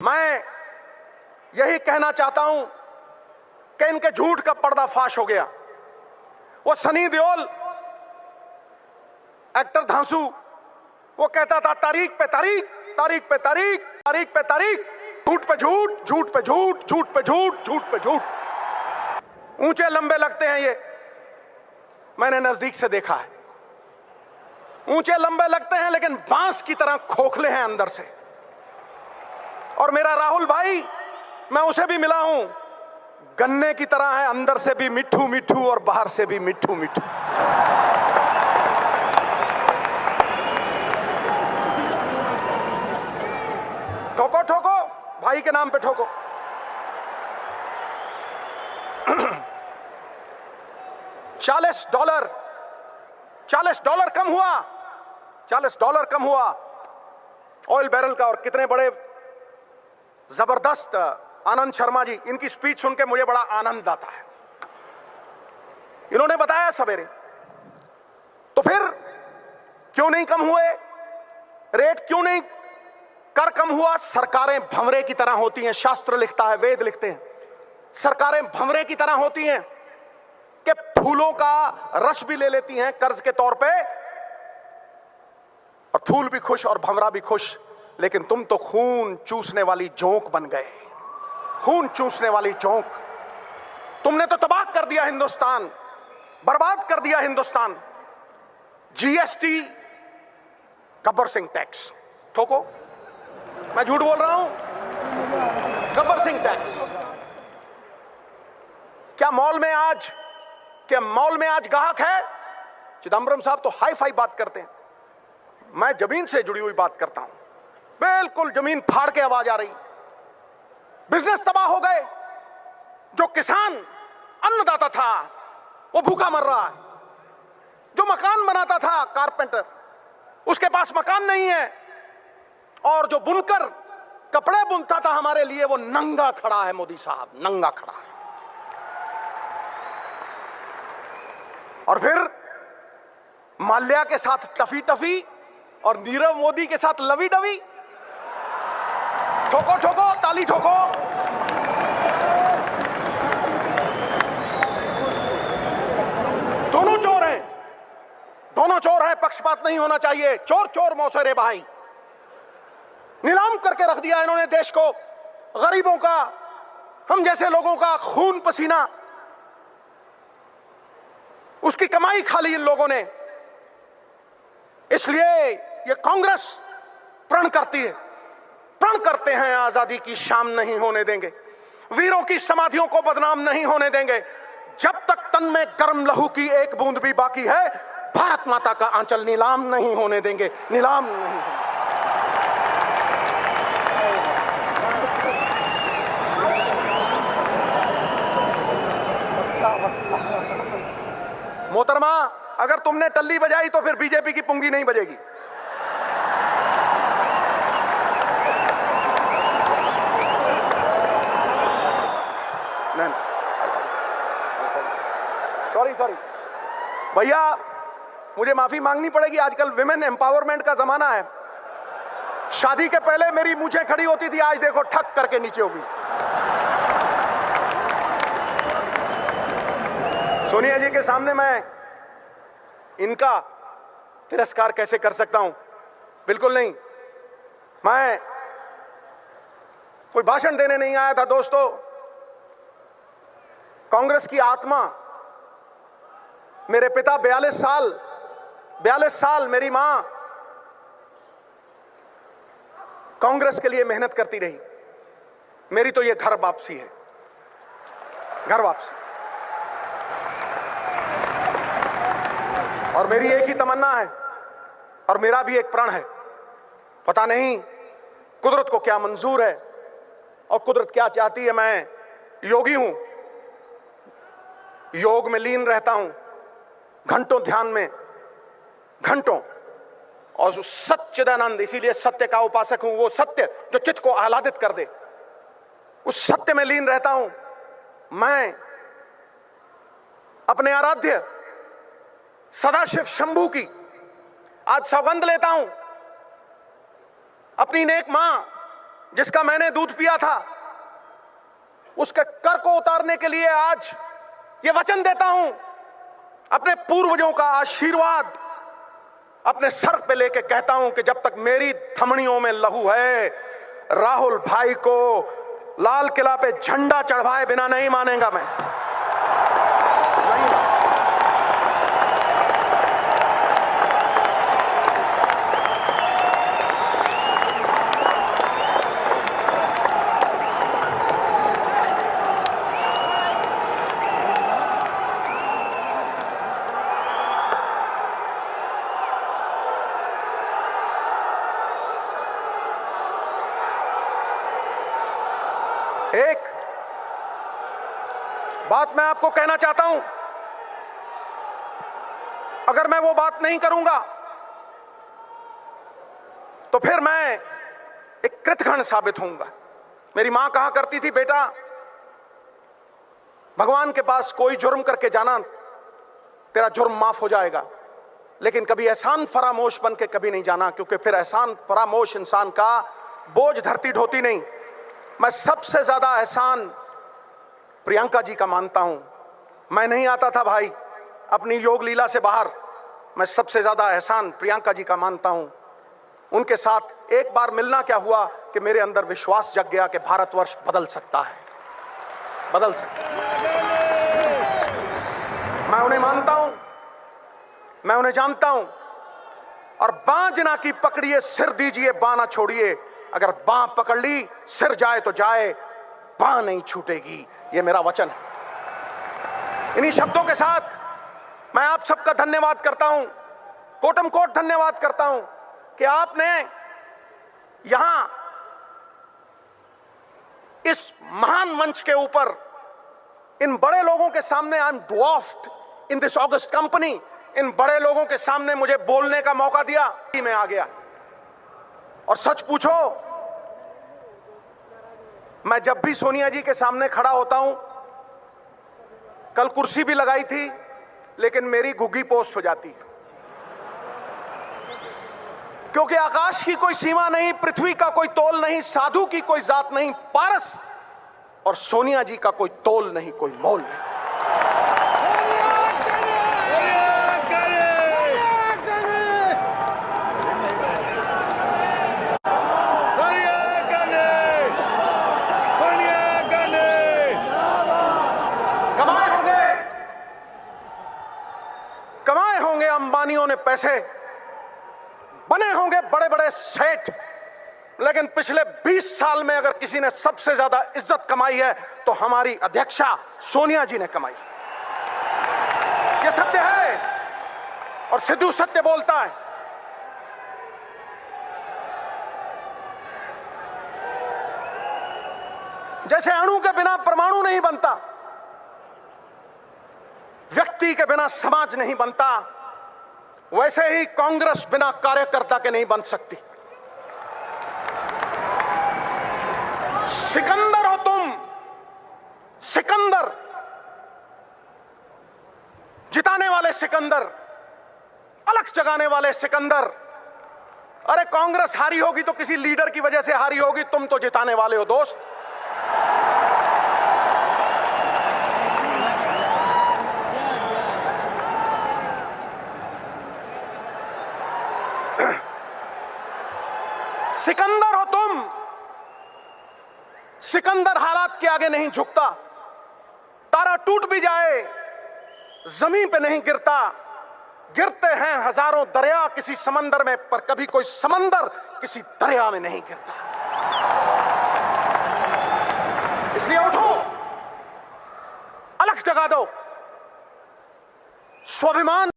मैं यही कहना चाहता हूं कि इनके झूठ का पर्दाफाश हो गया। वो सनी देओल, एक्टर धांसू, वो कहता था तारीख पे तारीख, तारीख पे तारीख, तारीख पे तारीख, झूठ पे झूठ, झूठ पे झूठ, झूठ पे झूठ, झूठ पे झूठ। ऊंचे लंबे लगते हैं ये, मैंने नजदीक से देखा है। ऊंचे लंबे लगते हैं लेकिन बांस की तरह खोखले हैं अंदर से। और मेरा राहुल भाई, मैं उसे भी मिला हूं, गन्ने की तरह है, अंदर से भी मिठू मिठू और बाहर से भी मिठू मिठू। ठोको ठोको, भाई के नाम पे ठोको। $40 $40 कम हुआ, $40 कम हुआ ऑयल बैरल का। और कितने बड़े जबरदस्त आनंद शर्मा जी, इनकी स्पीच सुन के मुझे बड़ा आनंद आता है। इन्होंने बताया सवेरे, तो फिर क्यों नहीं कम हुए रेट, क्यों नहीं कर कम हुआ? सरकारें भंवरे की तरह होती हैं, शास्त्र लिखता है, वेद लिखते हैं, सरकारें भंवरे की तरह होती हैं कि फूलों का रस भी ले लेती हैं कर्ज के तौर पे, और फूल भी खुश और भंवरा भी खुश। लेकिन तुम तो खून चूसने वाली जोंक बन गए, खून चूसने वाली जोंक। तुमने तो तबाह कर दिया हिंदुस्तान, बर्बाद कर दिया हिंदुस्तान। जीएसटी, गब्बर सिंह टैक्स, ठोको, मैं झूठ बोल रहा हूं? गब्बर सिंह टैक्स। क्या मॉल में आज ग्राहक है? चिदंबरम साहब तो हाई फाई बात करते हैं, मैं जमीन से जुड़ी हुई बात करता हूं, बिल्कुल जमीन फाड़ के आवाज आ रही। बिजनेस तबाह हो गए। जो किसान अन्नदाता था वो भूखा मर रहा है। जो मकान बनाता था कारपेंटर, उसके पास मकान नहीं है। और जो बुनकर कपड़े बुनता था हमारे लिए, वो नंगा खड़ा है। मोदी साहब नंगा खड़ा है। और फिर माल्या के साथ टफी टफी और नीरव मोदी के साथ लवी डवी। ठोको ठोको, ताली ठोको। दोनों चोर हैं, दोनों चोर हैं, पक्षपात नहीं होना चाहिए। चोर चोर मौसेरे भाई। नीलाम करके रख दिया इन्होंने देश को, गरीबों का, हम जैसे लोगों का खून पसीना, उसकी कमाई खा ली इन लोगों ने। इसलिए ये कांग्रेस प्रण करती है, प्रण करते हैं, आजादी की शाम नहीं होने देंगे, वीरों की समाधियों को बदनाम नहीं होने देंगे। जब तक तन में गर्म लहू की एक बूंद भी बाकी है, भारत माता का आंचल नीलाम नहीं होने देंगे, नीलाम नहीं होने। मोहतरमा, अगर तुमने टल्ली बजाई तो फिर बीजेपी की पुंगी नहीं बजेगी। सॉरी भैया, मुझे माफी मांगनी पड़ेगी। आजकल विमेन एम्पावरमेंट का जमाना है। शादी के पहले मेरी मूंछें खड़ी होती थी, आज देखो ठक करके नीचे होगी। सोनिया जी के सामने मैं इनका तिरस्कार कैसे कर सकता हूं? बिल्कुल नहीं। मैं कोई भाषण देने नहीं आया था दोस्तों। कांग्रेस की आत्मा, मेरे पिता 42 साल, मेरी मां कांग्रेस के लिए मेहनत करती रही। मेरी तो ये घर वापसी है, घर वापसी। और मेरी एक ही तमन्ना है, और मेरा भी एक प्रण है। पता नहीं कुदरत को क्या मंजूर है और कुदरत क्या चाहती है। मैं योगी हूं, योग में लीन रहता हूं, घंटों ध्यान में, घंटों। और जो सच्चिदानंद, इसीलिए सत्य का उपासक हूं, वो सत्य जो चित्त को आह्लादित कर दे, उस सत्य में लीन रहता हूं। मैं अपने आराध्य सदाशिव शंभू की आज सौगंध लेता हूं, अपनी नेक मां जिसका मैंने दूध पिया था, उसके कर को उतारने के लिए आज ये वचन देता हूं, अपने पूर्वजों का आशीर्वाद अपने सर पे लेके कहता हूं कि जब तक मेरी धमनियों में लहू है, राहुल भाई को लाल किला पे झंडा चढ़वाए बिना नहीं मानेगा मैं। नहीं। एक बात मैं आपको कहना चाहता हूं, अगर मैं वो बात नहीं करूंगा तो फिर मैं एक कृतघ्न साबित होऊंगा। मेरी मां कहा करती थी, बेटा भगवान के पास कोई जुर्म करके जाना, तेरा जुर्म माफ हो जाएगा, लेकिन कभी एहसान फरामोश बन के कभी नहीं जाना, क्योंकि फिर एहसान फरामोश इंसान का बोझ धरती ढोती नहीं। मैं सबसे ज्यादा एहसान प्रियंका जी का मानता हूं। मैं नहीं आता था भाई अपनी योग लीला से बाहर, मैं सबसे ज्यादा एहसान प्रियंका जी का मानता हूं। उनके साथ एक बार मिलना क्या हुआ कि मेरे अंदर विश्वास जग गया कि भारतवर्ष बदल सकता है, बदल सकता है। मैं उन्हें मानता हूं, मैं उन्हें जानता हूं। और बांजना की पकड़िए, सिर दीजिए, बाँ ना छोड़िए। अगर बाँ पकड़ ली, सिर जाए तो जाए, बाँ नहीं छूटेगी, यह मेरा वचन है। इन्हीं शब्दों के साथ मैं आप सबका धन्यवाद करता हूं, कोटम कोट धन्यवाद करता हूं कि आपने यहां इस महान मंच के ऊपर इन बड़े लोगों के सामने, I am dwarfed in this august company, इन बड़े लोगों के सामने मुझे बोलने का मौका दिया। मैं आ गया। और सच पूछो, मैं जब भी सोनिया जी के सामने खड़ा होता हूं, कल कुर्सी भी लगाई थी लेकिन मेरी घुग्गी पोस्ट हो जाती है, क्योंकि आकाश की कोई सीमा नहीं, पृथ्वी का कोई तोल नहीं, साधु की कोई जात नहीं, पारस और सोनिया जी का कोई तोल नहीं, कोई मोल नहीं। कमाए होंगे अंबानियों ने पैसे, बने होंगे बड़े बड़े सेठ, लेकिन पिछले 20 साल में अगर किसी ने सबसे ज्यादा इज्जत कमाई है तो हमारी अध्यक्षा सोनिया जी ने कमाई। यह सत्य है और सिद्धू सत्य बोलता है। जैसे अणु के बिना परमाणु नहीं बनता, व्यक्ति के बिना समाज नहीं बनता, वैसे ही कांग्रेस बिना कार्यकर्ता के नहीं बन सकती। सिकंदर हो तुम, सिकंदर, जिताने वाले सिकंदर, अलग जगाने वाले सिकंदर। अरे कांग्रेस हारी होगी तो किसी लीडर की वजह से हारी होगी, तुम तो जिताने वाले हो दोस्त। सिकंदर हो तुम, सिकंदर हालात के आगे नहीं झुकता, तारा टूट भी जाए जमीन पे नहीं गिरता, गिरते हैं हजारों दरिया किसी समंदर में, पर कभी कोई समंदर किसी दरिया में नहीं गिरता। इसलिए उठो, अलग जगा दो, स्वाभिमान